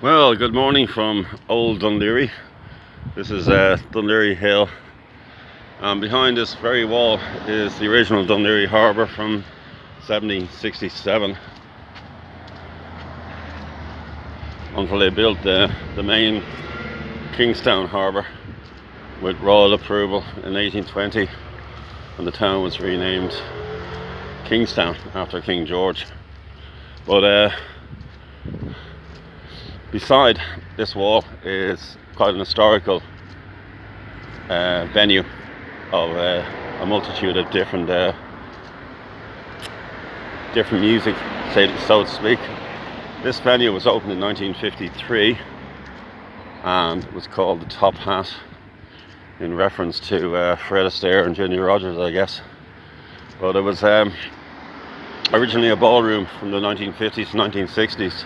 Well, good morning from Old Dunleary. This is Dunleary Hill, and behind this very wall is the original Dunleary Harbour from 1767, until they built the main Kingstown Harbour with royal approval in 1820, and the town was renamed Kingstown after King George. But beside this wall is quite an historical venue of a multitude of different music, so to speak. This venue was opened in 1953 and was called the Top Hat, in reference to Fred Astaire and Ginger Rogers, I guess. But it was originally a ballroom from the 1950s to 1960s,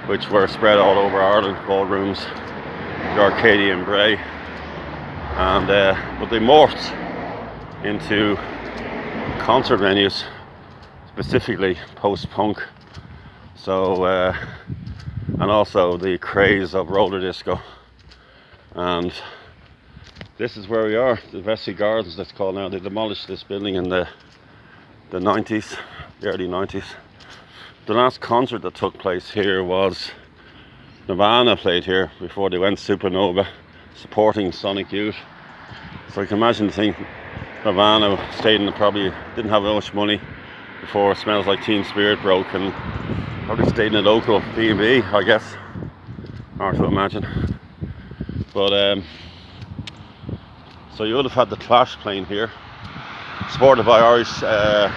which were spread all over Ireland, ballrooms, the Arcadian Bray, and but they morphed into concert venues, specifically post-punk. So and also the craze of roller disco. And this is where we are, the Vesey Gardens, that's called now. They demolished this building in the 90s, the early 90s. The last concert that took place here was Nirvana played here before they went supernova, supporting Sonic Youth. So you can imagine, Nirvana stayed in probably didn't have much money before Smells Like Teen Spirit broke, and probably stayed in a local B&B, I guess. Hard to imagine. But so you would have had the Clash playing here, supported by Irish art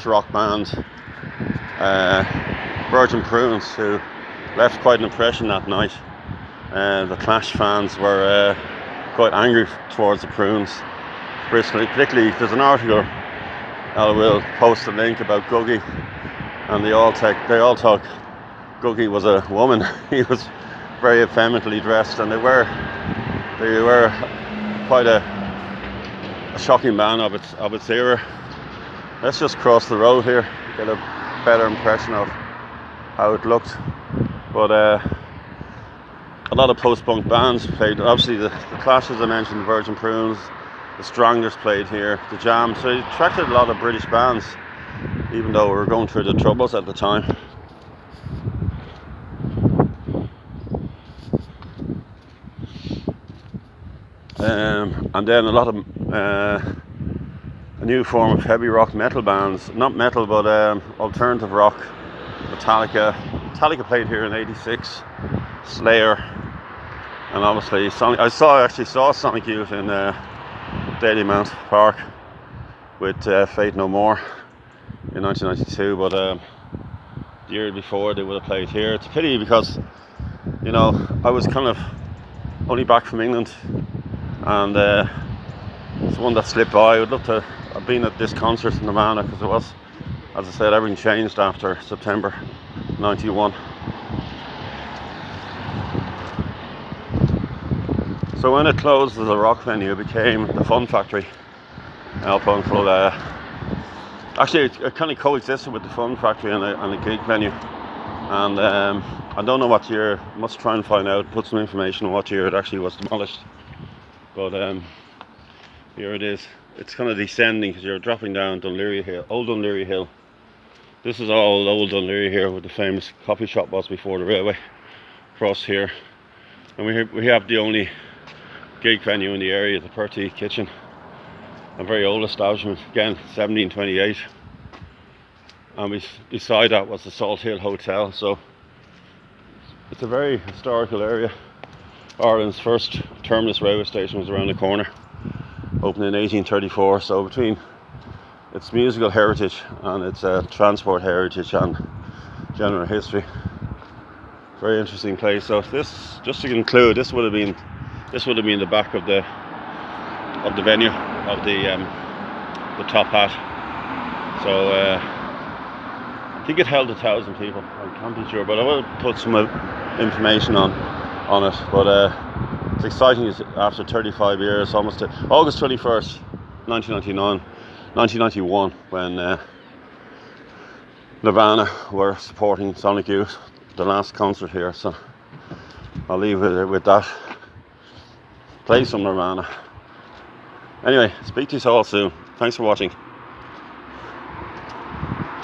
rock band Virgin Prunes, who left quite an impression that night. The Clash fans were quite angry towards the Prunes. Particularly, there's an article I will post a link about Googie, and they all thought Googie was a woman. He was very effeminately dressed, and they were quite a shocking band of its era. Let's just cross the road here, get a better impression of how it looked. But a lot of post-punk bands played. Obviously the Clash, as I mentioned, the Virgin Prunes, the Stranglers played here, the Jam. So it attracted a lot of British bands, even though we were going through the troubles at the time. And then a lot of a new form of heavy rock metal bands, not metal but alternative rock. Metallica played here in '86, Slayer, and obviously Sonic. I actually saw Sonic Youth in Dalymount Park with Faith No More in 1992, but the year before they would have played here. It's a pity because, I was kind of only back from England, and it's one that slipped by. I would love to have been at this concert in Nirvana, because it was, as I said, everything changed after September 91. So when it closed as a rock venue, it became the Fun Factory up until actually it kind of coexisted with the Fun Factory and a gig venue. And I don't know what year, must try and find out, put some information on what year it actually was demolished. But here it is. It's kind of descending because you're dropping down Dunleary Hill, Old Dunleary Hill. This is all Old Dunleary here, where the famous coffee shop was before the railway. Across here, and we have the only gig venue in the area, the Perty Kitchen, a very old establishment, again 1728. And beside that was the Salt Hill Hotel. So it's a very historical area. Ireland's first terminus railway station was around the corner, opened in 1834. So between its musical heritage and its transport heritage and general history, very interesting place. So this, just to conclude, this would have been the back of the venue of the Top Hat. So I think it held 1,000 people. I can't be sure, but I will put some information on it. But it's exciting after 35 years, almost to August 21st, 1991, when Nirvana were supporting Sonic Youth. the last concert here, so I'll leave it with that. Play some Nirvana. Anyway, speak to you all soon. Thanks for watching.